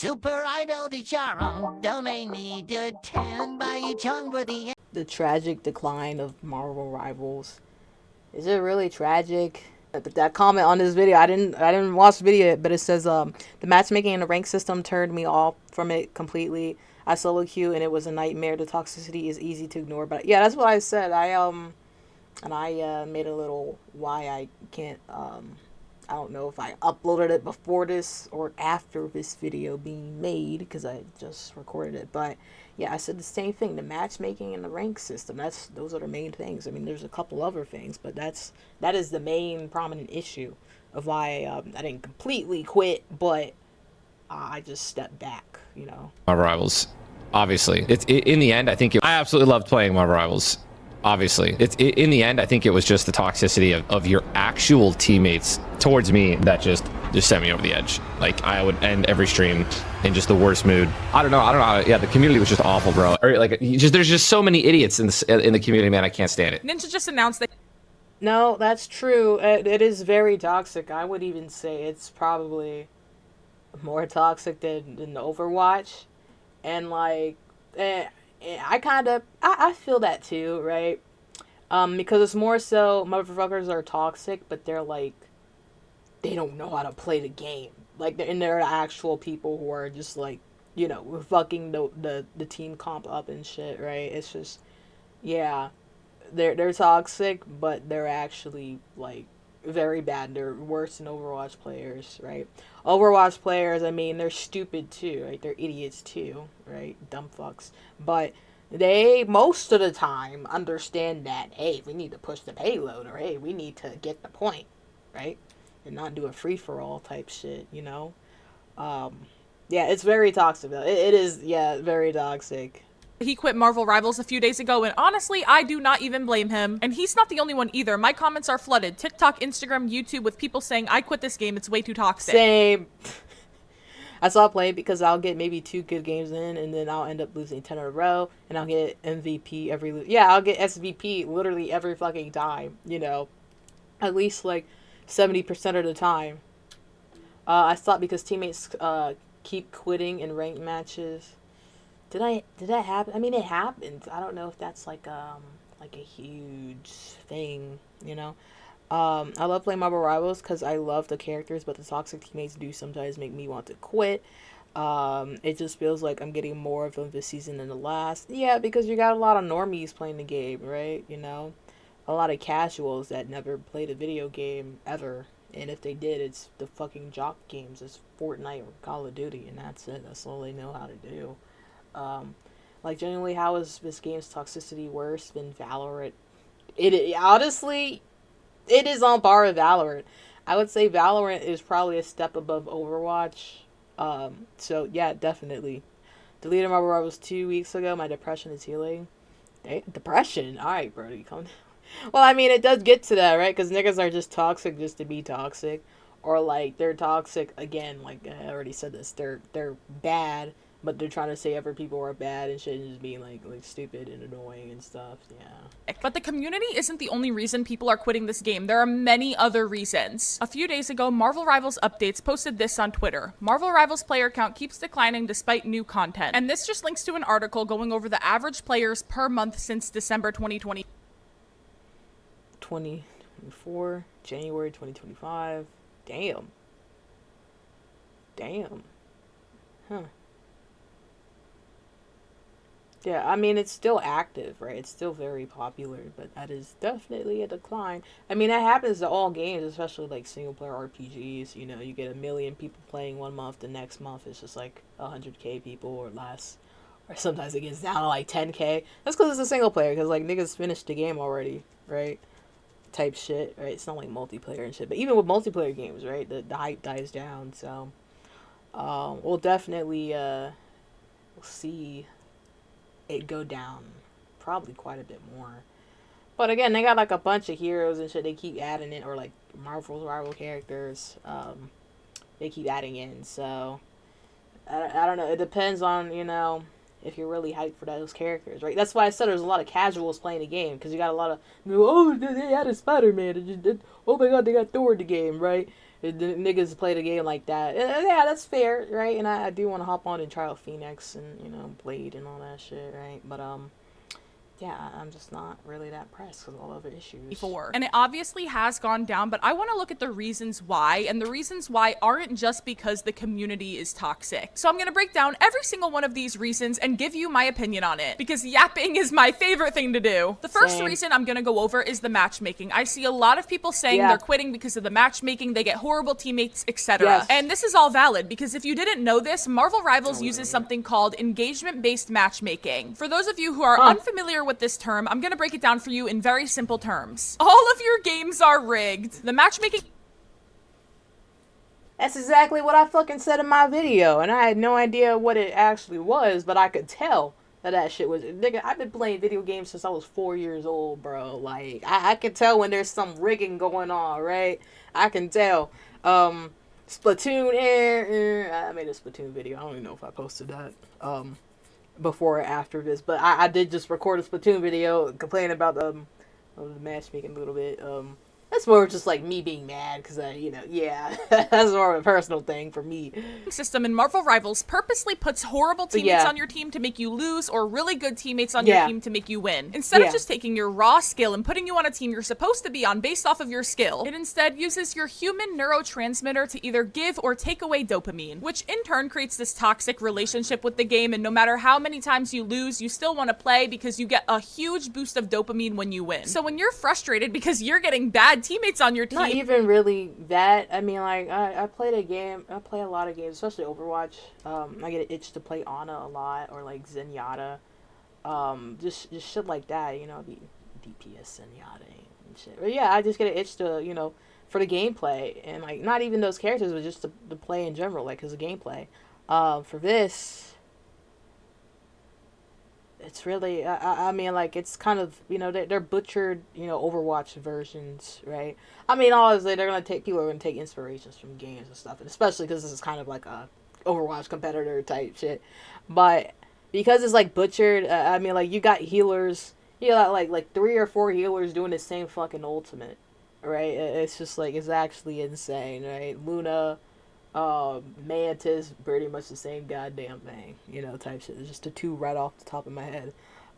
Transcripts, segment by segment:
Super Idol di Charo, donated to 10 by Chung for the tragic decline of Marvel Rivals. Is it really tragic? That comment on this video, I didn't watch the video yet, but it says the matchmaking and the rank system turned me off from it completely. I solo queue and it was a nightmare. The toxicity is easy to ignore, but yeah, that's what I said. I made a little why I can't I don't know if I uploaded it before this or after this video being made because I just recorded it. But yeah, I said the same thing. The matchmaking and the rank system. Those are the main things. I mean, there's a couple other things, but that is the main prominent issue of why I didn't completely quit, but I just stepped back. You know. Marvel Rivals, obviously, in the end. I absolutely loved playing Marvel Rivals. Obviously, in the end, I think it was just the toxicity of your actual teammates towards me that just sent me over the edge. Like, I would end every stream in just the worst mood. I don't know. Yeah, the community was just awful, bro. Or like, there's just so many idiots in the community, man. I can't stand it. Ninja just announced that. No, that's true. It is very toxic. I would even say it's probably more toxic than Overwatch, and like. I feel that too, right? Because it's more so motherfuckers are toxic, but they're like, they don't know how to play the game. Like, they're actual people who are just like, you know, fucking the team comp up and shit, right? It's just, yeah, they're toxic, but they're actually like very bad. They're worse than Overwatch players, right? Overwatch players, I mean, they're stupid too, right? They're idiots too, right? Dumb fucks. But they, most of the time, understand that, hey, we need to push the payload, or hey, we need to get the point, right? And not do a free-for-all type shit, you know? Yeah, it's very toxic, though. It is, yeah, very toxic. He quit Marvel Rivals a few days ago, and honestly, I do not even blame him. And he's not the only one either. My comments are flooded. TikTok, Instagram, YouTube, with people saying, I quit this game, it's way too toxic. Same. I stopped playing because I'll get maybe 2 good games in, and then I'll end up losing 10 in a row, and I'll get MVP I'll get SVP literally every fucking time, you know. At least, like, 70% of the time. I stopped because teammates keep quitting in ranked matches. Did that happen? I mean, it happened. I don't know if that's like a huge thing, you know. I love playing Marvel Rivals because I love the characters, but the toxic teammates do sometimes make me want to quit. It just feels like I'm getting more of them this season than the last. Yeah, because you got a lot of normies playing the game, right? You know, a lot of casuals that never played a video game ever. And if they did, it's the fucking jock games. It's Fortnite or Call of Duty, and that's it. That's all they know how to do. Like, genuinely, how is this game's toxicity worse than Valorant? Honestly, it is on par with Valorant. I would say Valorant is probably a step above Overwatch. So yeah, definitely. Deleted my Rivals 2 weeks ago. My depression is healing. Depression? Alright, Brody, come down. Well, I mean, it does get to that, right? Because niggas are just toxic just to be toxic. Or, like, they're toxic, again, like I already said this, they're bad, but they're trying to say other people are bad and shit and just being, like stupid and annoying and stuff, yeah. But the community isn't the only reason people are quitting this game. There are many other reasons. A few days ago, Marvel Rivals Updates posted this on Twitter. Marvel Rivals player count keeps declining despite new content. And this just links to an article going over the average players per month since December 2020. 2024, January 2025. Damn. Huh. Yeah, I mean, it's still active, right? It's still very popular, but that is definitely a decline. I mean, that happens to all games, especially, like, single-player RPGs. You know, you get 1 million people playing 1 month, the next month it's just, like, 100K people or less. Or sometimes it gets down to, like, 10K. That's because it's a single-player, because, like, niggas finished the game already, right? Type shit, right? It's not like multiplayer and shit, but even with multiplayer games, right, the hype dies down. So we'll definitely we'll see it go down probably quite a bit more. But again, they got like a bunch of heroes and shit they keep adding in, or like Marvel's rival characters they keep adding in. So I don't know, it depends on, you know, if you're really hyped for those characters, right? That's why I said there's a lot of casuals playing the game, because you got a lot of, oh, they added Spider-Man, oh my god, they got Thor in the game, right? Niggas play the game like that. Yeah, that's fair, right? And I do want to hop on and try out Phoenix and, you know, Blade and all that shit, right? But, yeah, I'm just not really that pressed because of all other issues. Before. And it obviously has gone down, but I want to look at the reasons why, and the reasons why aren't just because the community is toxic. So I'm going to break down every single one of these reasons and give you my opinion on it, because yapping is my favorite thing to do. The first reason I'm going to go over is the matchmaking. I see a lot of people saying they're quitting because of the matchmaking, they get horrible teammates, etc. Yes. And this is all valid, because if you didn't know this, Marvel Rivals uses something called engagement-based matchmaking. For those of you who are unfamiliar with this term, I'm gonna break it down for you in very simple terms. All of your games are rigged. The matchmaking... That's exactly what I fucking said in my video, and I had no idea what it actually was, but I could tell that shit was... Nigga, I've been playing video games since I was 4 years old, bro. Like, I can tell when there's some rigging going on, right? I can tell. Splatoon, I made a Splatoon video. I don't even know if I posted that. Before or after this, but I did just record a Splatoon video complaining about the matchmaking a little bit. That's more just like me being mad because that's more of a personal thing for me. System in Marvel Rivals purposely puts horrible teammates on your team to make you lose, or really good teammates on your team to make you win. Instead of just taking your raw skill and putting you on a team you're supposed to be on based off of your skill, it instead uses your human neurotransmitter to either give or take away dopamine, which in turn creates this toxic relationship with the game, and no matter how many times you lose, you still want to play because you get a huge boost of dopamine when you win. So when you're frustrated because you're getting bad teammates on your team. Not even really that. I mean, like, I played a game. I play a lot of games, especially Overwatch. I get an itch to play Ana a lot, or like Zenyatta. Just shit like that, you know, the DPS Zenyatta and shit. But yeah, I just get an itch to, you know, for the gameplay, and like not even those characters, but just the play in general, like as a gameplay. For this. It's really, I mean, like, it's kind of, you know, they're butchered, you know, Overwatch versions, right? I mean, obviously, people are going to take inspirations from games and stuff, and especially because this is kind of like a Overwatch competitor type shit. But because it's, like, butchered, I mean, like, you got healers, you got, like 3 or 4 healers doing the same fucking ultimate, right? It's just, like, it's actually insane, right? Luna... Mantis, pretty much the same goddamn thing, you know, type shit. It's just the 2 right off the top of my head.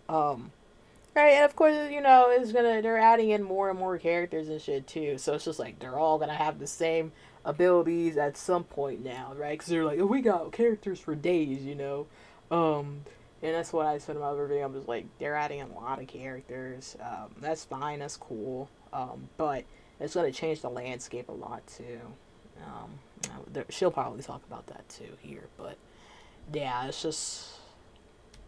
Right, and of course, you know, they're adding in more and more characters and shit too, so it's just like, they're all gonna have the same abilities at some point now, right? Because they're like, oh, we got characters for days, you know? And that's what I said in my other video. I'm just like, they're adding a lot of characters. That's fine, that's cool. But it's gonna change the landscape a lot too. She'll probably talk about that too here, but yeah, it's just...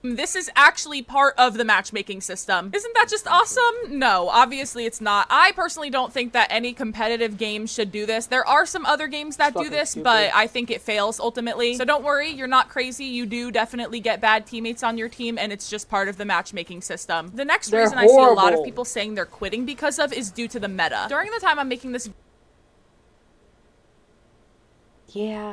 This is actually part of the matchmaking system. Isn't that just awesome? No, obviously it's not. I personally don't think that any competitive game should do this. There are some other games that do this, but I think it fails ultimately. So don't worry, you're not crazy. You do definitely get bad teammates on your team, and it's just part of the matchmaking system. The next reason I see a lot of people saying they're quitting because of is due to the meta. During the time I'm making this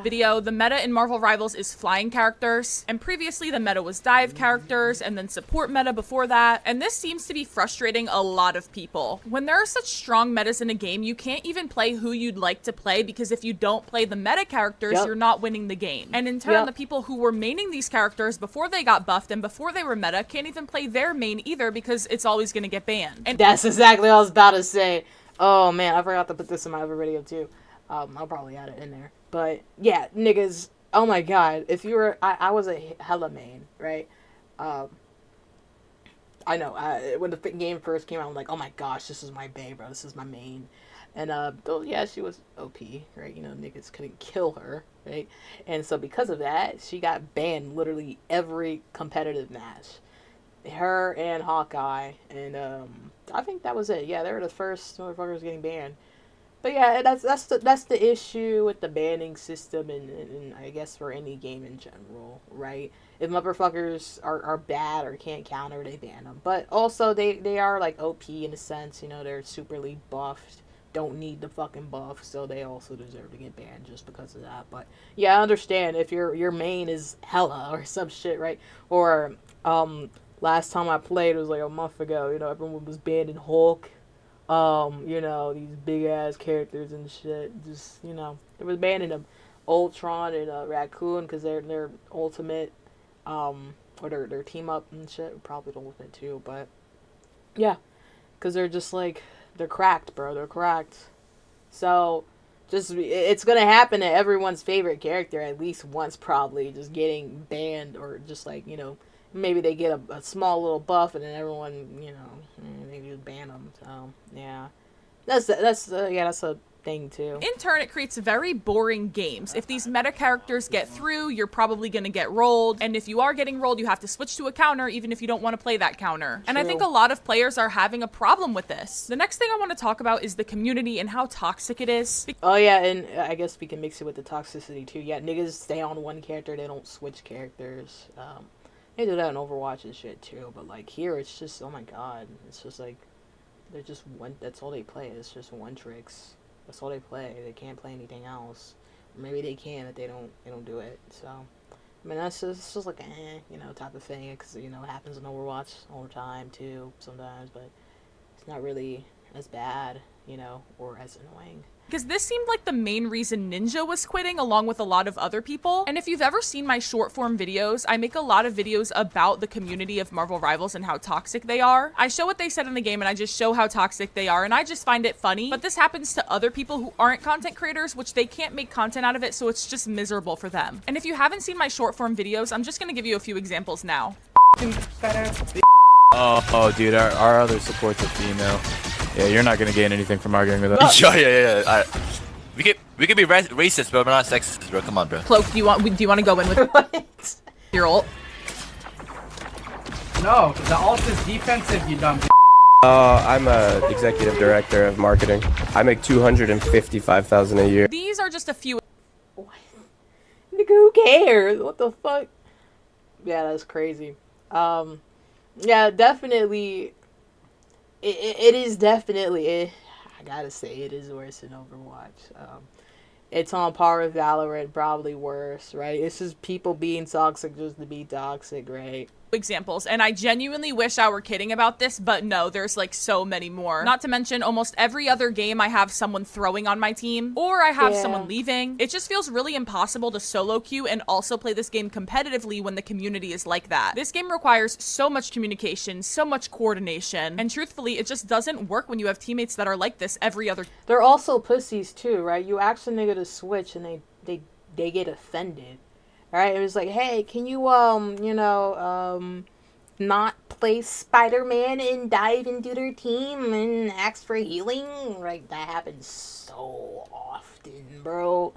video, the meta in Marvel Rivals is flying characters, and previously the meta was dive characters, and then support meta before that, and this seems to be frustrating a lot of people. When there are such strong metas in a game, you can't even play who you'd like to play, because if you don't play the meta characters, you're not winning the game. And in turn, the people who were maining these characters before they got buffed and before they were meta can't even play their main either, because it's always going to get banned. And that's exactly what I was about to say. Oh man, I forgot to put this in my other video too. I'll probably add it in there. But, yeah, niggas, oh my god, if you were, I was a hella main, right? I know, when the game first came out, I'm like, oh my gosh, this is my bae, bro, this is my main. And, yeah, she was OP, right? You know, niggas couldn't kill her, right? And so because of that, she got banned literally every competitive match. Her and Hawkeye, and, I think that was it. Yeah, they were the first motherfuckers getting banned. But yeah, that's the issue with the banning system, and I guess for any game in general, right? If motherfuckers are bad or can't counter, they ban them. But also, they are like OP in a sense, you know, they're superly buffed, don't need the fucking buff, so they also deserve to get banned just because of that. But yeah, I understand if your main is hella or some shit, right? Or last time I played, it was like a month ago, you know, everyone was banning Hulk. You know, these big ass characters and shit. Just, you know, they were banning them. Ultron and Raccoon because they're ultimate, or their team up and shit. Probably the ultimate too, but yeah, because they're just like they're cracked, bro. They're cracked. So just it's gonna happen to everyone's favorite character at least once, probably just getting banned or just like maybe they get a small little buff and then everyone they just ban them. So yeah, that's a thing too. In turn, it creates very boring games. If these meta characters get through, you're probably going to get rolled. And if you are getting rolled, you have to switch to a counter, even if you don't want to play that counter. And I think a lot of players are having a problem with this. The next thing I want to talk about is the community and how toxic it is. Oh yeah, and I guess we can mix it with the toxicity too. Yeah, niggas stay on one character, they don't switch characters. They do that in Overwatch and shit too, but like here it's just, oh my god, it's just like they're just one, that's all they play. It's just one tricks. That's all they play. They can't play anything else. Or maybe they can, but they don't do it. So, I mean, that's just like type of thing. Because it happens in Overwatch all the time too, sometimes. But it's not really as bad, or as annoying. Because this seemed like the main reason Ninja was quitting along with a lot of other people. And if you've ever seen my short form videos, I make a lot of videos about the community of Marvel Rivals and how toxic they are. I show what they said in the game and I just show how toxic they are, and I just find it funny. But this happens to other people who aren't content creators, which they can't make content out of it, so it's just miserable for them. And if you haven't seen my short form videos, I'm just gonna give you a few examples now. Oh, dude, our other support's a female. Yeah, you're not gonna gain anything from arguing with us. Yeah. We could be racist, but we're not sexist, bro. Come on, bro. Cloak, do you want to go in with your ult? No, the ult is defensive, you dumb. I'm a executive director of marketing. I make $255,000 a year. These are just a few. What? Nigga, who cares? What the fuck? Yeah, that's crazy. Yeah, definitely. It is definitely. I gotta say, it is worse than Overwatch. It's on par with Valorant, probably worse, right? It's just people being toxic just to be toxic, right? Examples, and I genuinely wish I were kidding about this, but no, there's like so many more. Not to mention, almost every other game I have someone throwing on my team, or I have someone leaving. It just feels really impossible to solo queue and also play this game competitively when the community is like that. This game requires so much communication, so much coordination, and truthfully, it just doesn't work when you have teammates that are like this every other. They're also pussies too, right? You ask a nigga to switch and they get offended. Right, it was like, hey, can you, not play Spider-Man and dive into their team and ask for healing? Like, that happens so often, bro.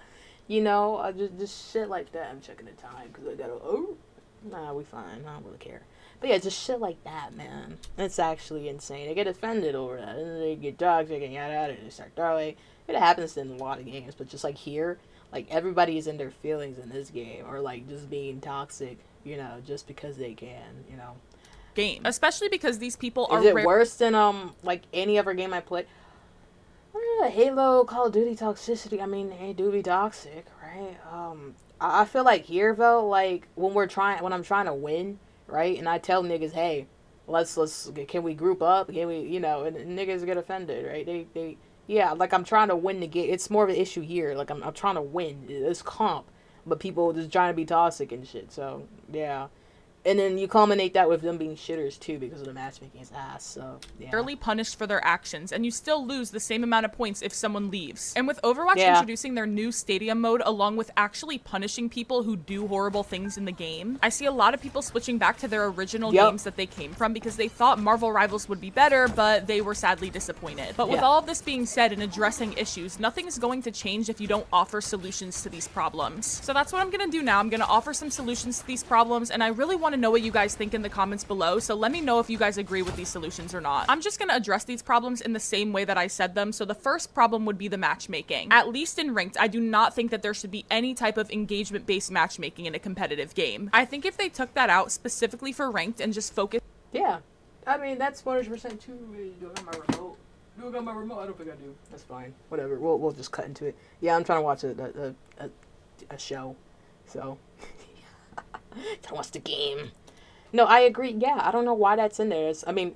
Just shit like that. I'm checking the time, because I gotta, we fine. I don't really care. But yeah, just shit like that, man. It's actually insane. They get offended over that, and they get toxic and yada, and they start throwing. It happens in a lot of games, but just like here, like, everybody is in their feelings in this game, or, like, just being toxic, just because they can, Game. Especially because these people are... Is it worse than, like, any other game I play? Halo, Call of Duty toxicity, I mean, they do be toxic, right? I feel like here, though, like, when I'm trying to win, right, and I tell niggas, hey, can we group up? Can we, and niggas get offended, right? Yeah, like, I'm trying to win the game. It's more of an issue here. Like, I'm trying to win. It's comp. But people just trying to be toxic and shit. So, yeah. And then you culminate that with them being shitters, too, because of the matchmaking's ass. So, yeah. Fairly punished for their actions, and you still lose the same amount of points if someone leaves. And with Overwatch introducing their new stadium mode, along with actually punishing people who do horrible things in the game, I see a lot of people switching back to their original games that they came from because they thought Marvel Rivals would be better, but they were sadly disappointed. But with all of this being said and addressing issues, nothing is going to change if you don't offer solutions to these problems. So that's what I'm gonna do now. I'm gonna offer some solutions to these problems, and I really want to know what you guys think in the comments below, so let me know if you guys agree with these solutions or not. I'm just gonna address these problems in the same way that I said them. So the first problem would be the matchmaking. At least in ranked, I do not think that there should be any type of engagement-based matchmaking in a competitive game. I think if they took that out specifically for ranked and just focus... Yeah. I mean, that's 100% true. Do I got my remote? Do I got my remote? I don't think I do. That's fine. Whatever. We'll just cut into it. Yeah, I'm trying to watch a show. So... trying to watch the game. No, I agree. Yeah, I don't know why that's in there. I mean,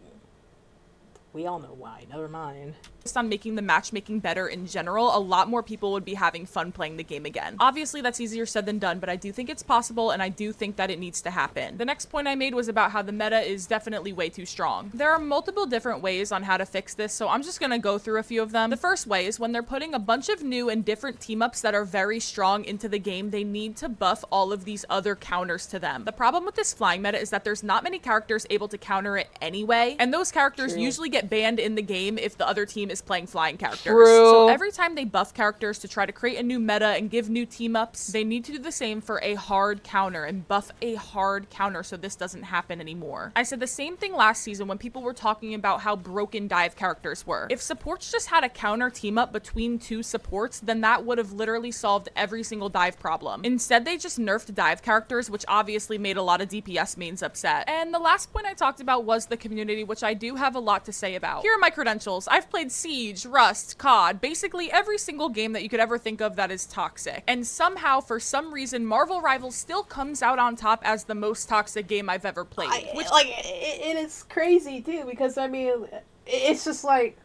We all know why. Never mind. On making the matchmaking better in general, a lot more people would be having fun playing the game again. Obviously, that's easier said than done, but I do think it's possible, and I do think that it needs to happen. The next point I made was about how the meta is definitely way too strong. There are multiple different ways on how to fix this, so I'm just gonna go through a few of them. The first way is when they're putting a bunch of new and different team-ups that are very strong into the game, they need to buff all of these other counters to them. The problem with this flying meta is that there's not many characters able to counter it anyway, and those characters usually get banned in the game if the other team is playing flying characters. So every time they buff characters to try to create a new meta and give new team ups, they need to do the same for a hard counter and buff a hard counter so this doesn't happen anymore. I said the same thing last season when people were talking about how broken dive characters were. If supports just had a counter team up between two supports, then that would have literally solved every single dive problem. Instead, they just nerfed dive characters, which obviously made a lot of DPS mains upset. And the last point I talked about was the community, which I do have a lot to say about. Here are my credentials. I've played Siege, Rust, COD, basically every single game that you could ever think of that is toxic. And somehow, for some reason, Marvel Rivals still comes out on top as the most toxic game I've ever played. It is crazy too, because I mean, it's just like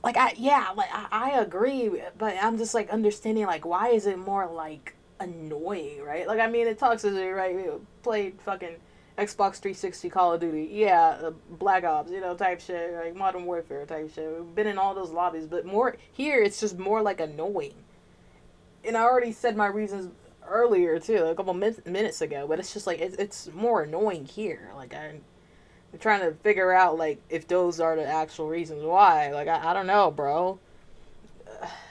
I agree, but I'm just like understanding like why is it more like annoying, right? Like I mean, it toxicity, right? We played fucking Xbox 360 Call of Duty, yeah, Black Ops, you know, type shit, like Modern Warfare type shit. We've been in all those lobbies, but more here, it's just more like annoying. And I already said my reasons earlier too, a couple minutes ago, but it's just like it's more annoying here. Like I'm trying to figure out like if those are the actual reasons why. Like I don't know, bro.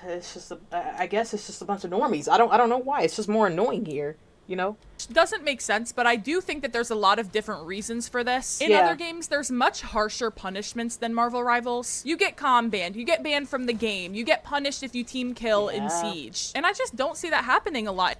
It's just I guess it's just a bunch of normies. I don't know why. It's just more annoying here. You know? Doesn't make sense, but I do think that there's a lot of different reasons for this. In other games, there's much harsher punishments than Marvel Rivals. You get banned, you get banned from the game, you get punished if you team kill in Siege. And I just don't see that happening a lot.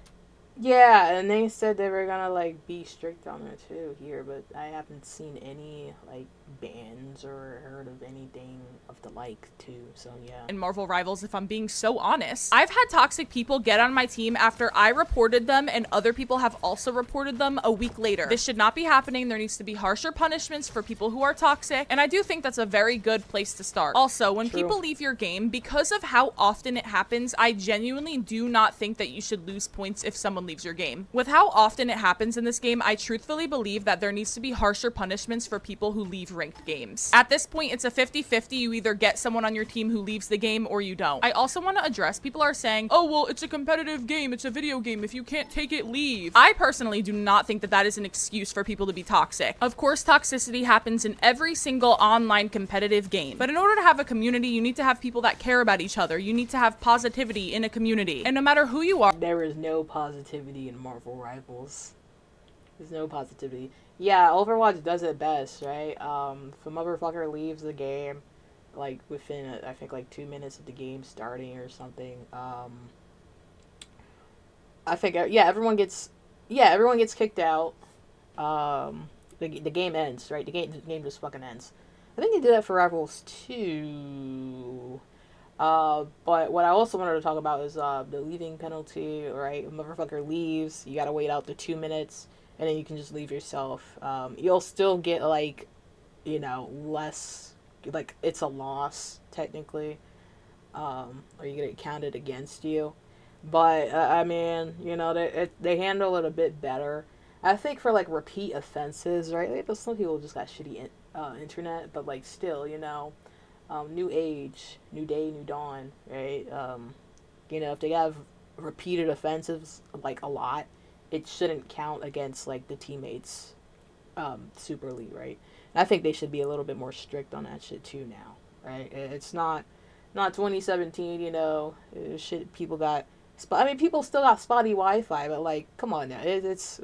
Yeah, and they said they were gonna like be strict on it too here, but I haven't seen any like bans or heard of anything of the like too, so yeah. In Marvel Rivals, if I'm being so honest, I've had toxic people get on my team after I reported them and other people have also reported them a week later. This should not be happening. There needs to be harsher punishments for people who are toxic, and I do think that's a very good place to start. Also, when people leave your game, because of how often it happens, I genuinely do not think that you should lose points if someone leaves your game. With how often it happens in this game, I truthfully believe that there needs to be harsher punishments for people who leave ranked games. At this point, it's a 50-50. You either get someone on your team who leaves the game or you don't. I also want to address, people are saying, oh, well, it's a competitive game. It's a video game. If you can't take it, leave. I personally do not think that that is an excuse for people to be toxic. Of course, toxicity happens in every single online competitive game. But in order to have a community, you need to have people that care about each other. You need to have positivity in a community. And no matter who you are, there is no positivity in Marvel Rivals. There's no positivity. Yeah, Overwatch does it best, right? If a motherfucker leaves the game, like within, I think, like 2 minutes of the game starting or something, I think, everyone gets kicked out. The game ends, right? The game just fucking ends. I think they did that for Rivals too. But what I also wanted to talk about is the leaving penalty, right? A motherfucker leaves, you gotta wait out the 2 minutes, and then you can just leave yourself. You'll still get, like, you know, less, like, it's a loss, technically. Or you get it counted against you. But, I mean, you know, they handle it a bit better. I think for, like, repeat offenses, right? Like, some people just got shitty internet, but, like, still, you know, new age, new day, new dawn, right? You know, if they have repeated offenses, like, a lot, it shouldn't count against, like, the teammates, super elite, right? And I think they should be a little bit more strict on that shit, too, now, right? It's not 2017, you know, shit, people got, I mean, people still got spotty Wi-Fi, but, like, come on now,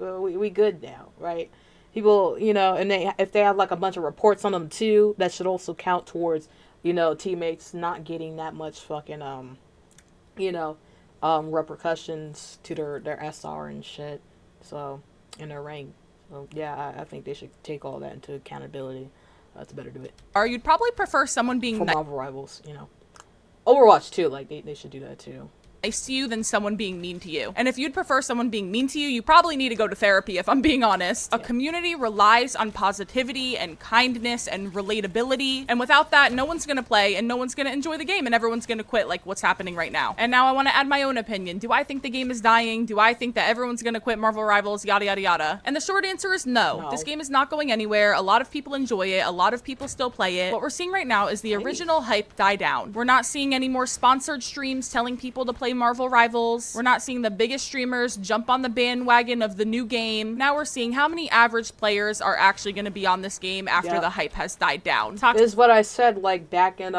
we good now, right? People, you know, and if they have, like, a bunch of reports on them, too, that should also count towards, you know, teammates not getting that much fucking, you know, repercussions to their SR and shit, so, in their rank. So, yeah, I think they should take all that into accountability. To better do it. Or you'd probably prefer someone being for Marvel Rivals, you know. Overwatch, too, like, they should do that, too. nice to you than someone being mean to you. And if you'd prefer someone being mean to you, you probably need to go to therapy, if I'm being honest. A community relies on positivity and kindness and relatability. And without that, no one's gonna play and no one's gonna enjoy the game and everyone's gonna quit like what's happening right now. And now I wanna add my own opinion. Do I think the game is dying? Do I think that everyone's gonna quit Marvel Rivals? Yada, yada, yada. And the short answer is no. This game is not going anywhere. A lot of people enjoy it. A lot of people still play it. What we're seeing right now is the original hype die down. We're not seeing any more sponsored streams telling people to play Marvel Rivals. We're not seeing the biggest streamers jump on the bandwagon of the new game. Now we're seeing how many average players are actually going to be on this game after the hype has died down. This is what I said like back in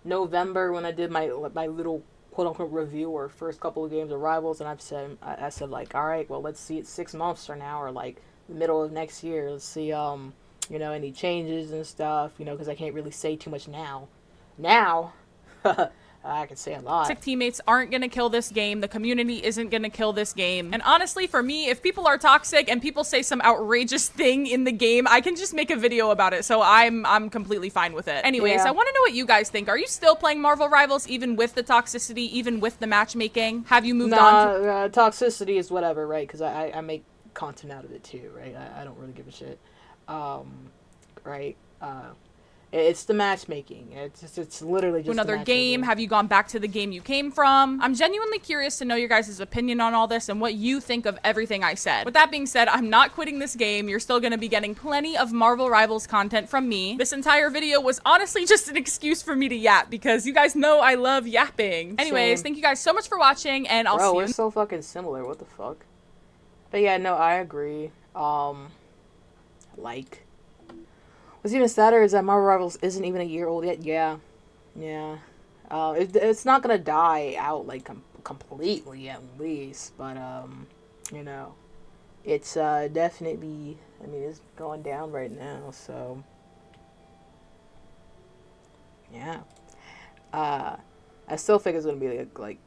November when I did my little quote-unquote review or first couple of games of Rivals, and I said like, all right, well, let's see it 6 months from now or like the middle of next year. Let's see you know, any changes and stuff, you know, because I can't really say too much now. I can say a lot. Toxic teammates aren't gonna kill this game. The community isn't gonna kill this game. And honestly, for me, if people are toxic and people say some outrageous thing in the game, I can just make a video about it. So I'm completely fine with it. Anyways, I want to know what you guys think. Are you still playing Marvel Rivals even with the toxicity, even with the matchmaking? Have you moved on? Toxicity is whatever, right? Because I make content out of it too, right? I don't really give a shit. Right? It's the matchmaking. It's literally just another game. Have you gone back to the game you came from? I'm genuinely curious to know your guys' opinion on all this and what you think of everything I said. With that being said, I'm not quitting this game. You're still going to be getting plenty of Marvel Rivals content from me. This entire video was honestly just an excuse for me to yap because you guys know I love yapping. Anyways, thank you guys so much for watching, and I'll see you. We're so fucking similar. What the fuck? But yeah, no, I agree. What's even sadder is that Marvel Rivals isn't even a year old yet. Yeah. It's not gonna die out like completely at least, but you know, it's definitely. I mean, it's going down right now, so yeah. I still think it's gonna be like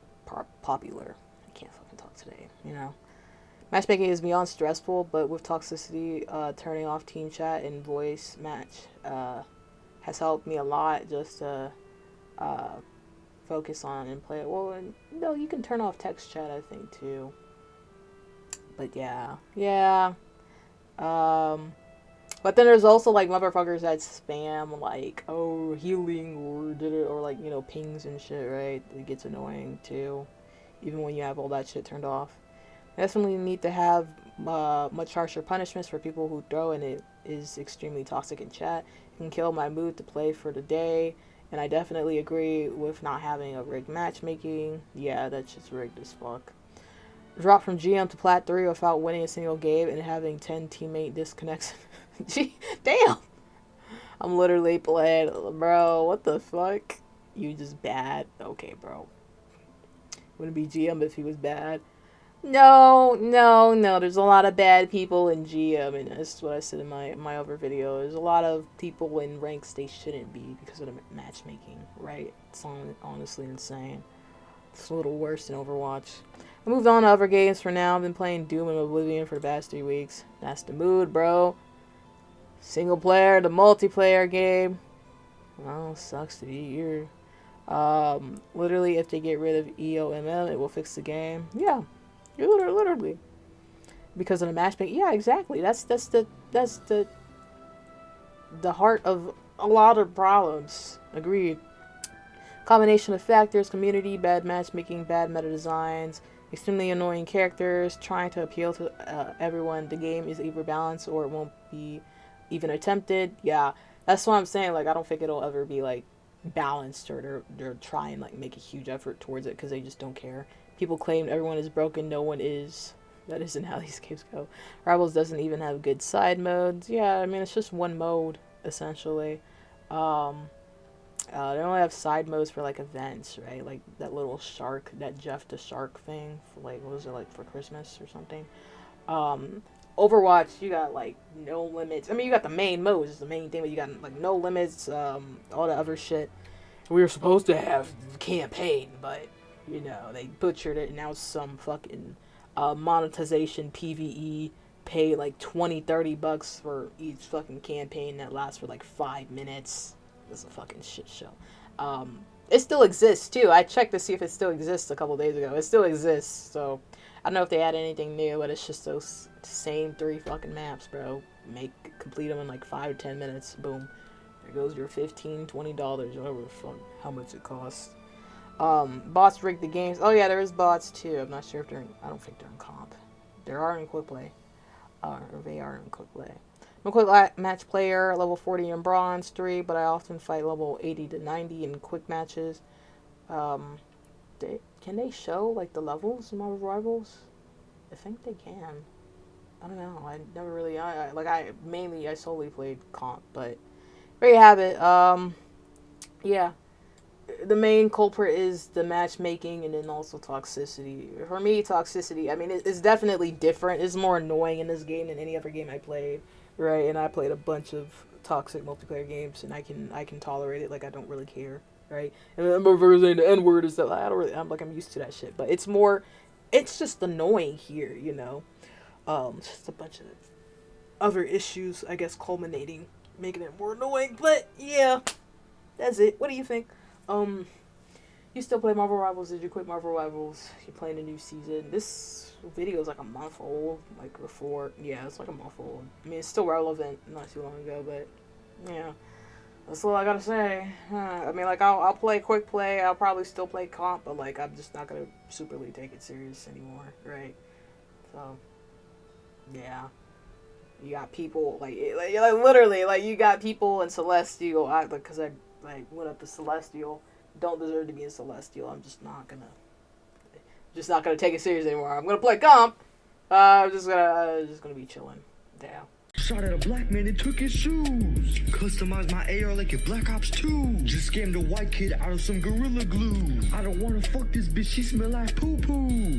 popular. I can't fucking talk today, you know. Matchmaking is beyond stressful, but with toxicity, turning off team chat and voice match has helped me a lot just to focus on and play it. Well, and, no, you can turn off text chat, I think, too. But yeah. But then there's also, like, motherfuckers that spam, like, oh, healing, or like, you know, pings and shit, right? It gets annoying, too, even when you have all that shit turned off. Definitely need to have much harsher punishments for people who throw, and it is extremely toxic in chat. It can kill my mood to play for the day, and I definitely agree with not having a rigged matchmaking. Yeah, that's just rigged as fuck. Drop from GM to Plat 3 without winning a single game and having 10 teammate disconnects. Gee, damn! I'm literally playing, bro, what the fuck? You just bad. Okay, bro. Wouldn't be GM if he was bad. No, there's a lot of bad people in GM, and that's what I said in my other video. There's a lot of people in ranks they shouldn't be because of the matchmaking, right? It's honestly insane. It's a little worse than Overwatch. I moved on to other games for now. I've been playing Doom and Oblivion for the past 3 weeks. That's the mood, bro. Single player, the multiplayer game. Well, sucks to be here. Literally, if they get rid of EOMM, it will fix the game. Yeah. Literally, because of the matchmaking. Yeah, exactly. That's the heart of a lot of problems. Agreed. Combination of factors: community, bad matchmaking, bad meta designs, extremely annoying characters, trying to appeal to everyone. The game is either balanced or it won't be even attempted. Yeah, that's what I'm saying. Like, I don't think it'll ever be like balanced, or they're trying like make a huge effort towards it because they just don't care. People claim everyone is broken, no one is. That isn't how these games go. Rivals doesn't even have good side modes. Yeah, I mean, it's just one mode, essentially. They only have side modes for, like, events, right? Like, that little shark, that Jeff the Shark thing, for, like, what was it, like, for Christmas or something? Overwatch, you got, like, no limits. I mean, you got the main modes, is the main thing, but you got, like, no limits, all the other shit. We were supposed to have campaign, but... you know, they butchered it, and now it's some fucking monetization PvE. Pay like $20-$30 for each fucking campaign that lasts for like 5 minutes. It's a fucking shit show. It still exists too. I checked to see if it still exists a couple days ago. It still exists, so I don't know if they add anything new, but it's just those same 3 fucking maps, bro. Complete them in like 5 to 10 minutes. Boom. There goes your $15, $20, whatever the fuck, how much it costs. Bots rig the games. Oh yeah, there is bots too. I'm not sure if they're in, I don't think they're in comp. There are in quick play. Or they are in quick play. I'm a quick match player, level 40 in bronze 3, but I often fight level 80 to 90 in quick matches. Can they show like the levels in Marvel Rivals? I think they can. I don't know. I never really. I solely played comp, but there you have it. Yeah. The main culprit is the matchmaking and then also toxicity. For me, toxicity, I mean, it's definitely different. It's more annoying in this game than any other game I played, right? And I played a bunch of toxic multiplayer games, and I can tolerate it. Like, I don't really care, right? And then I'm saying the N-word is that I'm used to that shit. But it's just annoying here, you know? Just a bunch of other issues, I guess, culminating, making it more annoying. But, yeah, that's it. What do you think? You still play Marvel Rivals? Did you quit Marvel Rivals? You're playing a new season. This video is like a month old, like before. Yeah, it's like a month old. I mean, it's still relevant, not too long ago, but yeah, that's all I gotta say. I mean, like, I'll play quick play. I'll probably still play comp, but like, I'm just not gonna superly take it serious anymore, right? So, yeah. You got people like literally, like, you got people in Celestial. Because I went up to Celestial. Don't deserve to be in Celestial. I'm just not gonna take it serious anymore. I'm gonna play comp. I'm just gonna be chilling. Damn. Shot at a black man and took his shoes. Customized my AR like a Black Ops 2. Just scammed a white kid out of some Gorilla Glue. I don't wanna fuck this bitch, she smell like poo poo.